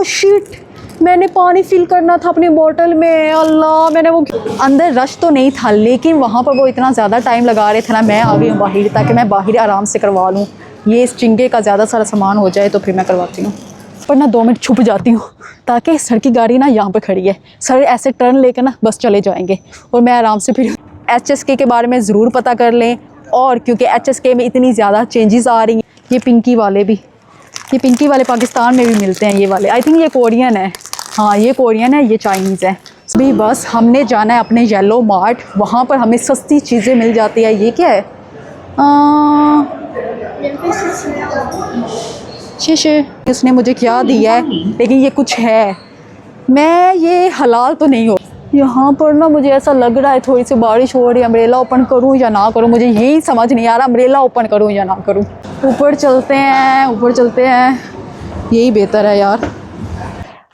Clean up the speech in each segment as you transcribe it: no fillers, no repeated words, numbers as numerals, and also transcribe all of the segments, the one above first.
Shit, मैंने पानी fill करना था अपनी बोतल में। अल्लाह, मैंने वो अंदर रश तो नहीं था, लेकिन वहाँ पर वो इतना ज़्यादा टाइम लगा रहे थे ना, मैं आ गई हूँ बाहर ताकि मैं बाहर आराम से करवा लूँ। ये इस चिंगे का ज़्यादा सारा सामान हो जाए तो फिर मैं करवाती हूँ, पर ना 2 मिनट छुप जाती हूँ ताकि सर की गाड़ी ना यहाँ पर खड़ी है, सर ऐसे टर्न लेकर ना बस चले जाएंगे और मैं आराम से फिर HSK के बारे में ज़रूर पता कर लें। और क्योंकि HSK में इतनी ज़्यादा चेंजेस आ रही हैं, ये पिंकी वाले पाकिस्तान में भी मिलते हैं। ये वाले आई थिंक ये कोरियन है, हाँ ये कोरियन है, ये चाइनीज़ है। अभी बस हमने जाना है अपने येलो मार्ट, वहाँ पर हमें सस्ती चीज़ें मिल जाती है। ये क्या है? शीशे, उसने मुझे क्या दिया है, लेकिन ये कुछ है, मैं ये हलाल तो नहीं हो। यहाँ पर ना मुझे ऐसा लग रहा है थोड़ी सी बारिश हो रही है, अम्ब्रेला ओपन करूँ या ना करूँ, मुझे यही समझ नहीं आ रहा, अम्ब्रेला ओपन करूँ या ना करूँ। ऊपर चलते हैं, यही बेहतर है यार।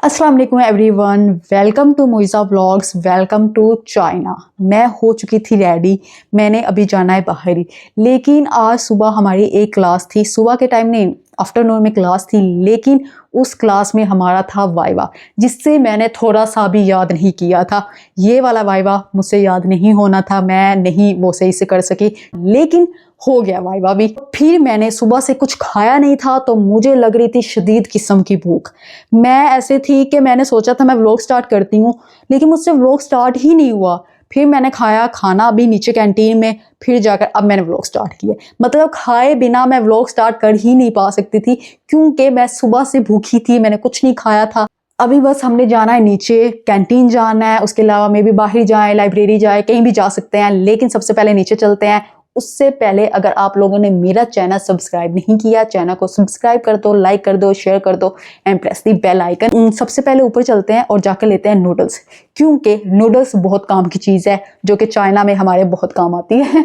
अस्सलाम वालेकुम everyone, welcome to Moiza vlogs, welcome to China. मैं हो चुकी थी रेडी, मैंने अभी जाना है बाहर ही, लेकिन आज सुबह हमारी एक क्लास थी, सुबह के टाइम नहीं आफ्टरनून में क्लास थी, लेकिन उस क्लास में हमारा था वाइवा, जिससे मैंने थोड़ा सा भी याद नहीं किया था। ये वाला वाइवा मुझसे याद नहीं होना था, मैं नहीं वो सही से कर सकी, लेकिन हो गया वाइवा भी। फिर मैंने सुबह से कुछ खाया नहीं था, तो मुझे लग रही थी शदीद किस्म की भूख। मैं ऐसे थी कि मैंने सोचा था मैं व्लॉग स्टार्ट करती हूँ, लेकिन मुझसे व्लॉग स्टार्ट ही नहीं हुआ। फिर मैंने खाया खाना अभी नीचे कैंटीन में, फिर जाकर अब मैंने व्लॉग स्टार्ट किया। मतलब खाए बिना मैं व्लॉग स्टार्ट कर ही नहीं पा सकती थी, क्योंकि मैं सुबह से भूखी थी, मैंने कुछ नहीं खाया था। अभी बस हमने जाना है नीचे, कैंटीन जाना है, उसके अलावा मे भी बाहर जाए, लाइब्रेरी जाए, कहीं भी जा सकते हैं, लेकिन सबसे पहले नीचे चलते हैं। उससे पहले अगर आप लोगों ने मेरा चैनल सब्सक्राइब नहीं किया, चैनल को सब्सक्राइब कर दो, लाइक कर दो, शेयर कर दो and press the bell icon. सबसे पहले ऊपर चलते हैं और जाकर लेते हैं नूडल्स, क्योंकि नूडल्स बहुत काम की चीज़ है, जो कि चाइना में हमारे बहुत काम आती है।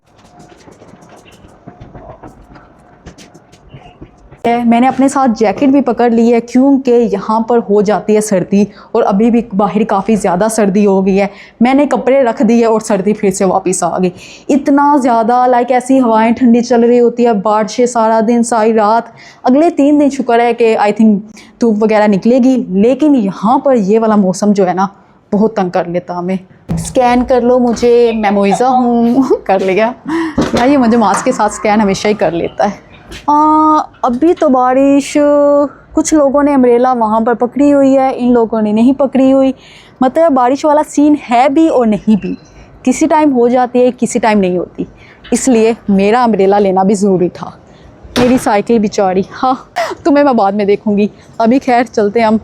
मैंने अपने साथ जैकेट भी पकड़ ली है, क्योंकि यहाँ पर हो जाती है सर्दी, और अभी भी बाहर काफ़ी ज़्यादा सर्दी हो गई है। मैंने कपड़े रख दिए और सर्दी फिर से वापस आ गई। इतना ज़्यादा ऐसी हवाएं ठंडी चल रही होती है, बारिशें सारा दिन सारी रात। अगले 3 दिन शुक्र है कि आई थिंक धूप वगैरह निकलेगी, लेकिन यहाँ पर ये वाला मौसम जो है ना बहुत तंग कर लेता हमें। स्कैन कर लो मुझे, मैं मोइज़ा हूँ। कर लिया यार, ये मुझे मास्क के साथ स्कैन हमेशा ही कर लेता है। अभी तो बारिश, कुछ लोगों ने अम्ब्रेला वहाँ पर पकड़ी हुई है, इन लोगों ने नहीं पकड़ी हुई। मतलब बारिश वाला सीन है भी और नहीं भी, किसी टाइम हो जाती है, किसी टाइम नहीं होती, इसलिए मेरा अम्ब्रेला लेना भी ज़रूरी था। मेरी साइकिल बेचारी, हाँ तुम्हें मैं बाद में देखूँगी। अभी खैर चलते हैं हम,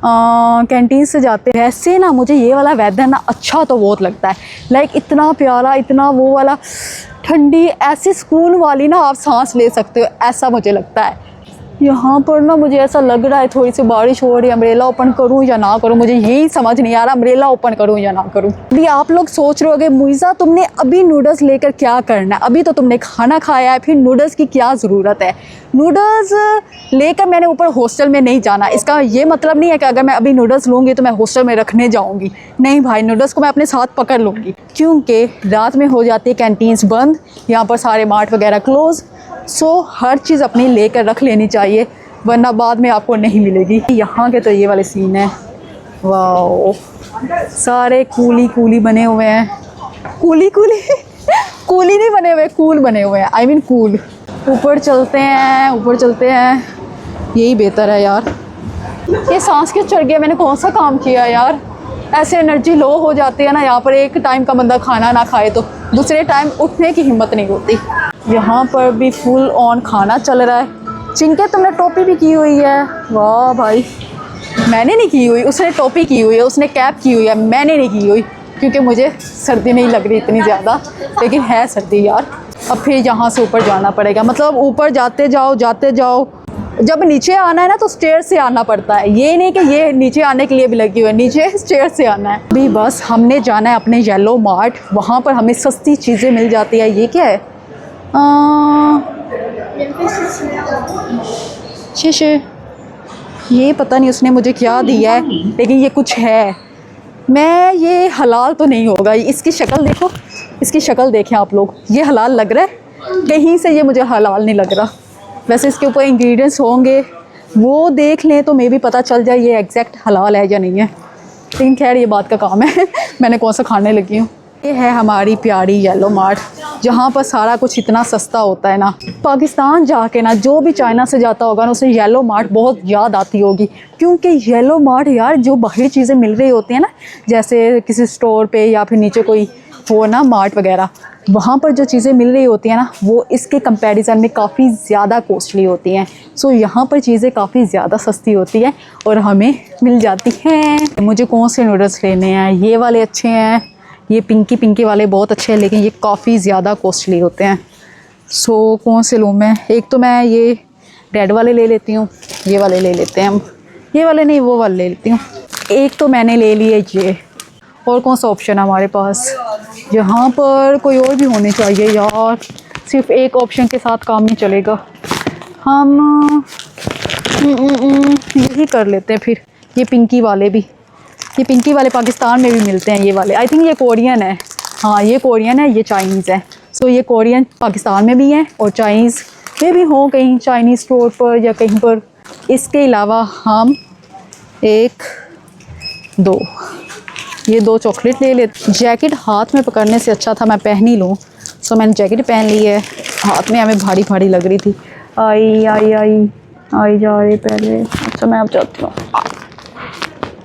कैंटीन से जाते हैं। वैसे ना मुझे ये वाला वेदर ना अच्छा तो बहुत लगता है, इतना प्यारा, इतना वो वाला ठंडी, ऐसी सुकून वाली ना आप सांस ले सकते हो, ऐसा मुझे लगता है। यहाँ पर ना मुझे ऐसा लग रहा है थोड़ी सी बारिश हो रही है, अम्ब्रेला ओपन करूँ या ना करूँ, मुझे यही समझ नहीं आ रहा, अम्ब्रेला ओपन करूँ या ना करूँ। अभी आप लोग सोच रहे होगे मोइज़ा तुमने अभी नूडल्स लेकर क्या करना है, अभी तो तुमने खाना खाया है, फिर नूडल्स की क्या ज़रूरत है। नूडल्स लेकर मैंने ऊपर हॉस्टल में नहीं जाना, इसका ये मतलब नहीं है कि अगर मैं अभी नूडल्स लूँगी तो मैं हॉस्टल में रखने जाऊँगी। नहीं भाई, नूडल्स को मैं अपने साथ पकड़ लूँगी, क्योंकि रात में हो जाती है कैंटीन्स बंद, यहाँ पर सारे मार्ट वगैरह क्लोज़। सो हर चीज़ अपनी लेकर रख लेनी चाहिए, वरना बाद में आपको नहीं मिलेगी। यहाँ के तो ये वाले सीन है, वाओ, सारे कूली बने हुए हैं। कूली नहीं बने हुए, कूल बने हुए हैं, आई मीन कूल। ऊपर चलते हैं, यही बेहतर है यार। ये सांस क्यों चढ़ गया, मैंने कौन सा काम किया यार। ऐसे एनर्जी लो हो जाती है ना, यहाँ पर एक टाइम का बंदा खाना ना खाए तो दूसरे टाइम उठने की हिम्मत नहीं होती। यहाँ पर भी फुल ऑन खाना चल रहा है। चिंके तुमने टोपी भी की हुई है, वाह भाई। मैंने नहीं की हुई, उसने टोपी की हुई है, उसने कैप की हुई है, मैंने नहीं की हुई, क्योंकि मुझे सर्दी नहीं लग रही इतनी ज़्यादा, लेकिन है सर्दी यार। अब फिर यहाँ से ऊपर जाना पड़ेगा, मतलब ऊपर जाते जाओ। जब नीचे आना है ना तो स्टेयर से आना पड़ता है, ये नहीं कि ये नीचे आने के लिए भी लगी हुई है, नीचे स्टेयर से आना है। अभी बस हमने जाना है अपने येलो मार्ट, वहाँ पर हमें सस्ती चीज़ें मिल जाती है। ये क्या है? शीशे, ये पता नहीं उसने मुझे क्या दिया है, लेकिन ये कुछ है, मैं ये हलाल तो नहीं होगा। इसकी शक्ल देखो, इसकी शक्ल देखें आप लोग, ये हलाल लग रहा है, कहीं से ये मुझे हलाल नहीं लग रहा। वैसे इसके ऊपर इंग्रेडिएंट्स होंगे, वो देख लें तो मे भी पता चल जाए ये एग्जैक्ट हलाल है या नहीं है, लेकिन खैर ये बात का काम है। मैंने कौन सा खाने लगी हूँ। ये है हमारी प्यारी येलो मार्ट, जहाँ पर सारा कुछ इतना सस्ता होता है ना। पाकिस्तान जाके ना जो भी चाइना से जाता होगा ना उसे येलो मार्ट बहुत याद आती होगी, क्योंकि येलो मार्ट यार जो बाहरी चीज़ें मिल रही होती हैं ना, जैसे किसी स्टोर पे या फिर नीचे कोई वो ना मार्ट वगैरह, वहाँ पर जो चीज़ें मिल रही होती हैं ना वो इसके कंपैरिजन में काफ़ी ज़्यादा कॉस्टली होती हैं। सो यहाँ पर चीज़ें काफ़ी ज़्यादा सस्ती होती है और हमें मिल जाती हैं। मुझे कौन से नूडल्स लेने हैं, ये वाले अच्छे हैं, ये पिंकी पिंकी वाले बहुत अच्छे हैं, लेकिन ये काफ़ी ज़्यादा कॉस्टली होते हैं। सो कौन से लूँ मैं? एक तो मैं ये रेड वाले ले लेती हूँ, ये वाले ले लेते हैं हम, ये वाले नहीं वो वाले ले लेती हूँ। एक तो मैंने ले लिए ये, और कौन सा ऑप्शन है हमारे पास? यहाँ पर कोई और भी होने चाहिए यार, सिर्फ एक ऑप्शन के साथ काम नहीं चलेगा। हम यही कर लेते हैं फिर, ये पिंकी वाले भी। ये पिंकी वाले पाकिस्तान में भी मिलते हैं, ये वाले आई थिंक ये कोरियन है। हाँ ये कोरियन है, ये चाइनीज़ है। सो ये कोरियन पाकिस्तान में भी हैं और चाइनीज़ में भी हों कहीं चाइनीज़ स्टोर पर या कहीं पर। इसके अलावा हम एक दो ये दो चॉकलेट ले लेते। जैकेट हाथ में पकड़ने से अच्छा था मैं पहन ही लूँ। सो मैंने जैकेट पहन ली है, हाथ में हमें भारी भारी लग रही थी। आई आई आई आई जा रही पहले। अच्छा मैं अब जाती हूँ।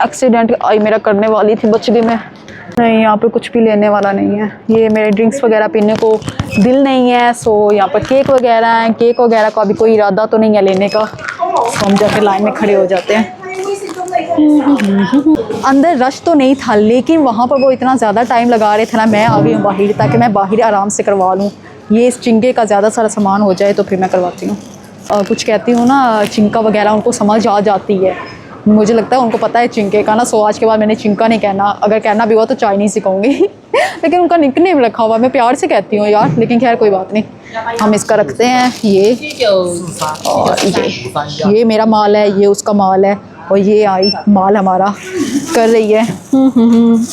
एक्सीडेंट आई मेरा करने वाली थी, बच गई मैं। नहीं यहाँ पे कुछ भी लेने वाला नहीं है, ये मेरे ड्रिंक्स वगैरह पीने को दिल नहीं है। सो यहाँ पर केक वगैरह हैं, केक वगैरह का अभी कोई इरादा तो नहीं है लेने का। तो हम जाके लाइन में खड़े हो जाते हैं। अंदर रश तो नहीं था, लेकिन वहाँ पर वो इतना ज़्यादा टाइम लगा रहे थे ना, मैं आ गई हूँ बाहर ताकि मैं बाहर आराम से करवा लूँ। ये इस चिंके का ज़्यादा सारा सामान हो जाए तो फिर मैं करवाती हूँ। कुछ कहती हूँ ना चिंका वगैरह उनको समझ आ जाती है, मुझे लगता है उनको पता है चिंके का ना। सो आज के बाद मैंने चिंका नहीं कहना, अगर कहना भी हुआ तो चाइनीज़ ही कहूँगी। लेकिन उनका निकनेम रखा हुआ, मैं प्यार से कहती हूँ यार, लेकिन खैर कोई बात नहीं। हम इसका रखते हैं ये, और ये मेरा माल है, ये उसका माल है, और ये आई माल हमारा कर रही है।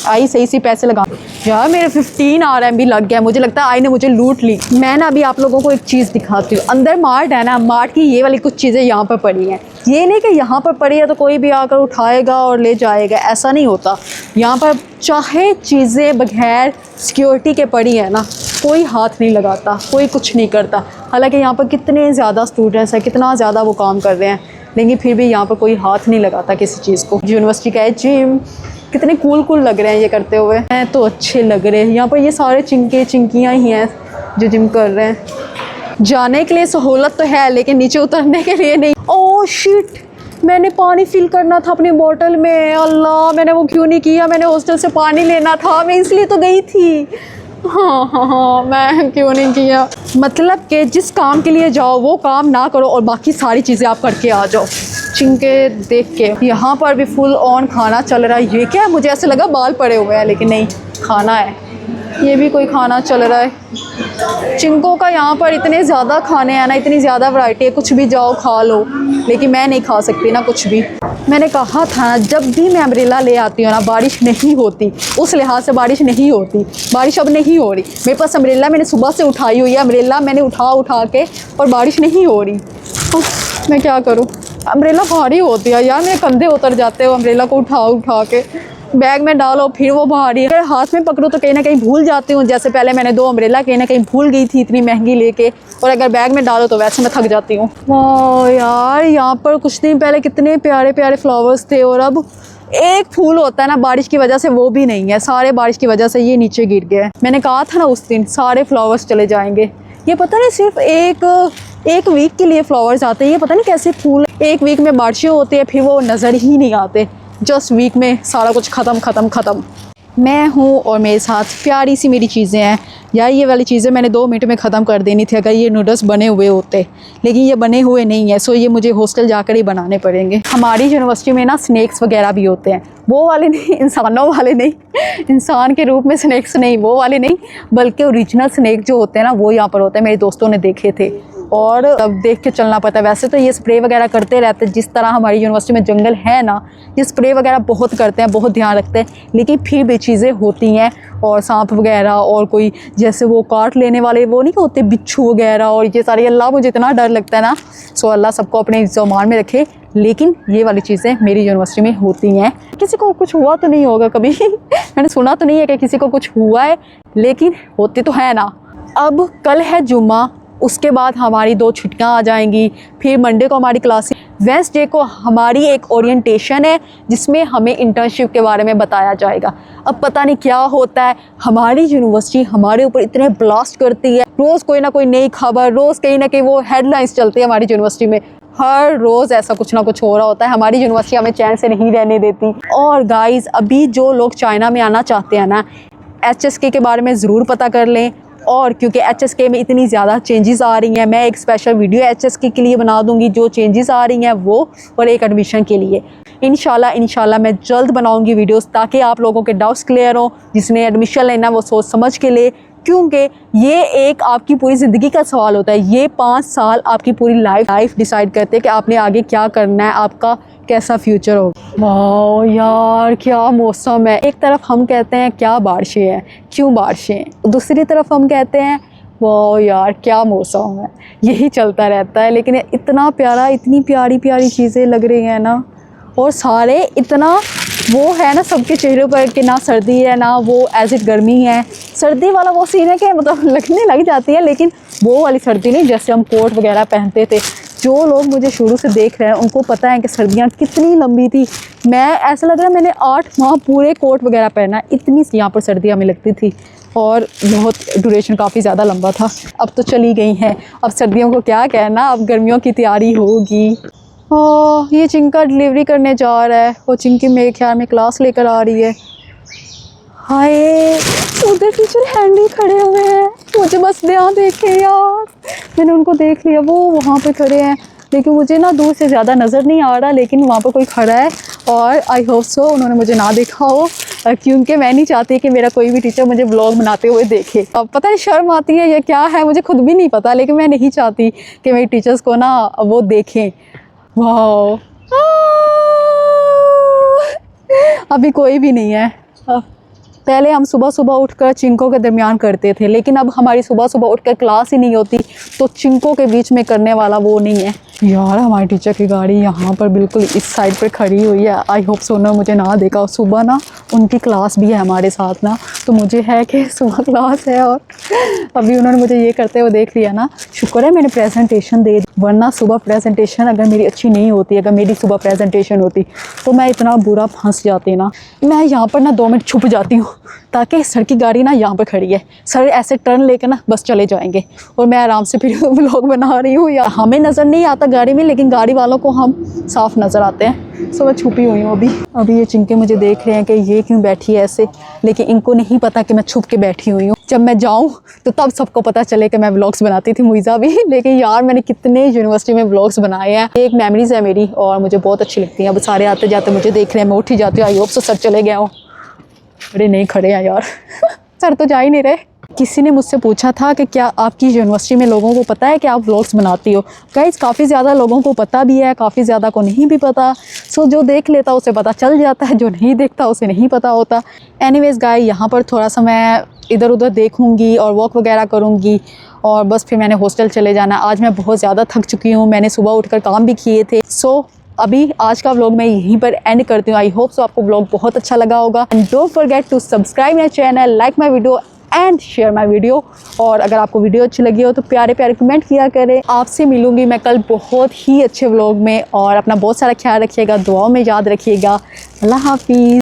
आई सही सी पैसे लगा यार, मेरे 15 RMB लग गया। मुझे लगता है आई ने मुझे लूट ली। मैं ना अभी आप लोगों को एक चीज़ दिखाती हूँ। अंदर मार्ट है ना, मार्ट की ये वाली कुछ चीज़ें यहाँ पर पड़ी हैं। ये नहीं कि यहाँ पर पड़ी है तो कोई भी आकर उठाएगा और ले जाएगा, ऐसा नहीं होता। यहाँ पर चाहे चीज़ें बगैर सिक्योरिटी के पड़ी है ना, कोई हाथ नहीं लगाता, कोई कुछ नहीं करता। हालांकि यहाँ पर कितने ज़्यादा स्टूडेंट्स हैं, कितना ज़्यादा वो काम कर रहे हैं, लेकिन फिर भी यहाँ पर कोई हाथ नहीं लगाता किसी चीज़ को। यूनिवर्सिटी का है जिम, कितने कूल लग रहे हैं ये करते हुए। हैं तो अच्छे लग रहे हैं। यहाँ पर ये सारे चिंकियाँ ही हैं जो जिम कर रहे हैं। जाने के लिए सहूलत तो है, लेकिन नीचे उतरने के लिए नहीं। ओह शिट, मैंने पानी फिल करना था अपनी बोतल में। अल्लाह, मैंने वो क्यों नहीं किया? मैंने हॉस्टल से पानी लेना था, मैं इसलिए तो गई थी। हाँ, मैं क्यों नहीं किया? मतलब कि जिस काम के लिए जाओ वो काम ना करो और बाकी सारी चीज़ें आप करके आ जाओ। चिंके देख के यहाँ पर भी फुल ऑन खाना चल रहा है। ये क्या है? मुझे ऐसे लगा बाल पड़े हुए हैं, लेकिन नहीं, खाना है। ये भी कोई खाना चल रहा है। चिंकों का यहाँ पर इतने ज़्यादा खाने हैं ना, इतनी ज़्यादा वैरायटी है, कुछ भी जाओ खा लो, लेकिन मैं नहीं खा सकती ना कुछ भी। मैंने कहा था ना, जब भी मैं अम्ब्रेला ले आती हूँ ना, बारिश नहीं होती। उस लिहाज से बारिश नहीं होती। बारिश अब नहीं हो रही। मेरे पास अम्ब्रेला मैंने सुबह से उठाई हुई है, अम्ब्रेला मैंने उठा के, और बारिश नहीं हो रही। मैं क्या करूँ? अम्ब्रेला भारी होती है यार, मेरे कंधे उतर जाते हो अम्ब्रेला को उठा के। बैग में डालो फिर वो भारी, अगर हाथ में पकड़ो तो कहीं ना कहीं भूल जाती हूँ। जैसे पहले मैंने 2 अम्ब्रेला कहीं ना कहीं भूल गई थी इतनी महंगी लेके, और अगर बैग में डालो तो वैसे मैं थक जाती हूँ। वाह यार, यहाँ पर कुछ दिन पहले कितने प्यारे प्यारे फ्लावर्स थे, और अब एक फूल होता है ना बारिश की वजह से, वो भी नहीं है। सारे बारिश की वजह से ये नीचे गिर गए। मैंने कहा था ना उस दिन सारे फ्लावर्स चले जाएंगे। ये पता नहीं सिर्फ एक वीक के लिए फ्लावर्स आते हैं। ये पता नहीं कैसे फूल, एक वीक में बारिशें होती है फिर वो नज़र ही नहीं आते। जस्ट वीक में सारा कुछ ख़त्म। मैं हूँ और मेरे साथ प्यारी सी मेरी चीज़ें हैं यार। ये वाली चीज़ें मैंने 2 मिनट में ख़त्म कर देनी थी अगर ये नूडल्स बने हुए होते, लेकिन ये बने हुए नहीं है। सो ये मुझे हॉस्टल जाकर ही बनाने पड़ेंगे। हमारी यूनिवर्सिटी में ना स्नैक्स वगैरह भी होते हैं, वो वाले नहीं, इंसानों वाले नहीं, इंसान के रूप में स्नैक्स नहीं, वो वाले नहीं, बल्कि ओरिजिनल स्नैक जो होते हैं ना वो यहाँ पर होते हैं। मेरे दोस्तों ने देखे थे, और अब देख के चलना पड़ता है। वैसे तो ये स्प्रे वगैरह करते रहते हैं, जिस तरह हमारी यूनिवर्सिटी में जंगल है ना, ये स्प्रे वगैरह बहुत करते हैं, बहुत ध्यान रखते हैं, लेकिन फिर भी चीज़ें होती हैं और सांप वगैरह और कोई जैसे वो काट लेने वाले वो नहीं होते बिच्छू वगैरह और ये सारी, अल्लाह मुझे इतना डर लगता है ना। सो अल्लाह सबको अपने ईमान में रखे, लेकिन ये वाली चीज़ें मेरी यूनिवर्सिटी में होती हैं। किसी को कुछ हुआ तो नहीं होगा कभी मैंने सुना तो नहीं है कि किसी को कुछ हुआ है, लेकिन होते तो है ना। अब कल है जुम्मा, उसके बाद हमारी 2 छुट्टियां आ जाएंगी, फिर मंडे को हमारी क्लास, वेंसडे को हमारी एक ओरिएंटेशन है जिसमें हमें इंटर्नशिप के बारे में बताया जाएगा। अब पता नहीं क्या होता है, हमारी यूनिवर्सिटी हमारे ऊपर इतने ब्लास्ट करती है, रोज़ कोई ना कोई नई खबर, रोज़ कहीं ना कहीं वो हेडलाइंस चलती है हमारी यूनिवर्सिटी में, हर रोज़ ऐसा कुछ ना कुछ हो रहा होता है। हमारी यूनिवर्सिटी हमें चैन से नहीं रहने देती। और गाइज़, अभी जो लोग चाइना में आना चाहते हैं ना, HSK के बारे में ज़रूर पता कर लें, और क्योंकि HSK में इतनी ज़्यादा चेंजेस आ रही हैं, मैं एक स्पेशल वीडियो HSK के लिए बना दूंगी, जो चेंजेस आ रही हैं वो, और एक एडमिशन के लिए। इंशाल्लाह मैं जल्द बनाऊंगी वीडियोस, ताकि आप लोगों के डाउट्स क्लियर हो। जिसने एडमिशन लेना वो सोच समझ के ले, क्योंकि ये एक आपकी पूरी ज़िंदगी का सवाल होता है। ये 5 साल आपकी पूरी लाइफ डिसाइड करते हैं कि आपने आगे क्या करना है, आपका कैसा फ्यूचर होगा। वाह यार, क्या मौसम है। एक तरफ हम कहते हैं क्या बारिशें हैं, क्यों बारिशें हैं, दूसरी तरफ हम कहते हैं वाह यार क्या मौसम है। यही चलता रहता है, लेकिन इतना प्यारा, इतनी प्यारी प्यारी चीज़ें लग रही हैं ना, और सारे इतना वो है ना सबके चेहरे पर कि ना सर्दी है ना वो एज इट गर्मी है। सर्दी वाला वो सीन है कि मतलब लगने लग जाती है, लेकिन वो वाली सर्दी नहीं जैसे हम कोट वगैरह पहनते थे। जो लोग मुझे शुरू से देख रहे हैं उनको पता है कि सर्दियाँ कितनी लंबी थी। मैं ऐसा लग रहा है मैंने 8 माह पूरे कोट वगैरह पहना, इतनी यहाँ पर सर्दियाँ हमें लगती थी, और बहुत ड्यूरेशन काफ़ी ज़्यादा लंबा था। अब तो चली गई हैं, अब सर्दियों को क्या कहना, अब गर्मियों की तैयारी होगी। ओह, ये चिंका डिलीवरी करने जा रहा है, वो चिंकी मेरे ख्याल में क्लास लेकर आ रही है। हाय, उधर टीचर हैंडी खड़े हुए हैं, मुझे बस ध्यान देखे यार, मैंने उनको देख लिया, वो वहाँ पे खड़े हैं, लेकिन मुझे ना दूर से ज़्यादा नज़र नहीं आ रहा, लेकिन वहाँ पर कोई खड़ा है, और आई होप सो उन्होंने मुझे ना देखा हो, क्योंकि मैं नहीं चाहती कि मेरा कोई भी टीचर मुझे व्लॉग बनाते हुए देखे। अब पता नहीं शर्म आती है या क्या है, मुझे खुद भी नहीं पता, लेकिन मैं नहीं चाहती कि मेरे टीचर्स को ना वो देखें। वाह, अभी कोई भी नहीं है। पहले हम सुबह सुबह उठकर चिंकों के दरमियान करते थे, लेकिन अब हमारी सुबह सुबह उठकर क्लास ही नहीं होती, तो चिंकों के बीच में करने वाला वो नहीं है। यार, हमारी टीचर की गाड़ी यहाँ पर बिल्कुल इस साइड पर खड़ी हुई है। आई होप सो उन्होंने मुझे ना देखा। सुबह ना उनकी क्लास भी है हमारे साथ ना, तो मुझे है कि सुबह क्लास है, और अभी उन्होंने मुझे ये करते हुए देख लिया ना। शुक्र है मैंने प्रेजेंटेशन दे दी, वरना सुबह प्रेजेंटेशन अगर मेरी अच्छी नहीं होती, अगर मेरी सुबह प्रेजेंटेशन होती तो मैं इतना बुरा फंस जाती ना। मैं यहाँ पर ना 2 मिनट छुप जाती हूँ, ताकि सर की गाड़ी ना यहाँ पर खड़ी है, सर ऐसे टर्न लेकर ना बस चले जाएंगे, और मैं आराम से फिर व्लॉग बना रही हूँ। या हमें नज़र नहीं आता गाड़ी में, लेकिन गाड़ी वालों को हम साफ नज़र आते हैं। सो मैं छुपी हुई हूँ अभी ये चिंके मुझे देख रहे हैं कि ये क्यों बैठी है ऐसे, लेकिन इनको नहीं पता कि मैं छुप के बैठी हुई हूँ। जब मैं जाऊँ तो तब सबको पता चले कि मैं व्लॉग्स बनाती थी, मुइज़ा भी। लेकिन यार, मैंने कितने यूनिवर्सिटी में व्लॉग्स बनाए हैं, एक मेमोरीज़ है मेरी, और मुझे बहुत अच्छी लगती है। अब सारे आते जाते मुझे देख रहे हैं, मैं उठ ही जाती हूँ। आई होप सो सर चले गया हूँ। अरे नहीं, खड़े हैं यार सर तो जा ही नहीं रहे। किसी ने मुझसे पूछा था कि क्या आपकी यूनिवर्सिटी में लोगों को पता है कि आप व्लॉग्स बनाती हो। गाइस, काफ़ी ज़्यादा लोगों को पता भी है, काफ़ी ज़्यादा को नहीं भी पता। सो जो देख लेता उसे पता चल जाता है, जो नहीं देखता उसे नहीं पता होता। एनीवेज़ गाइस, यहाँ पर थोड़ा सा मैं इधर उधर देखूँगी और वॉक वगैरह करूँगी, और बस फिर मैंने हॉस्टल चले जाना। आज मैं बहुत ज़्यादा थक चुकी हूँ, मैंने सुबह उठकर काम भी किए थे। सो अभी आज का व्लॉग मैं यहीं पर एंड करती हूँ। आई होप सो आपको व्लॉग बहुत अच्छा लगा होगा। And don't forget to subscribe my channel, like my video and share my video. और अगर आपको वीडियो अच्छी लगी हो तो प्यारे प्यारे कमेंट किया करें। आपसे मिलूंगी मैं कल बहुत ही अच्छे व्लॉग में, और अपना बहुत सारा ख्याल रखिएगा, दुआओं में याद रखिएगा। अल्लाह हाफिज़।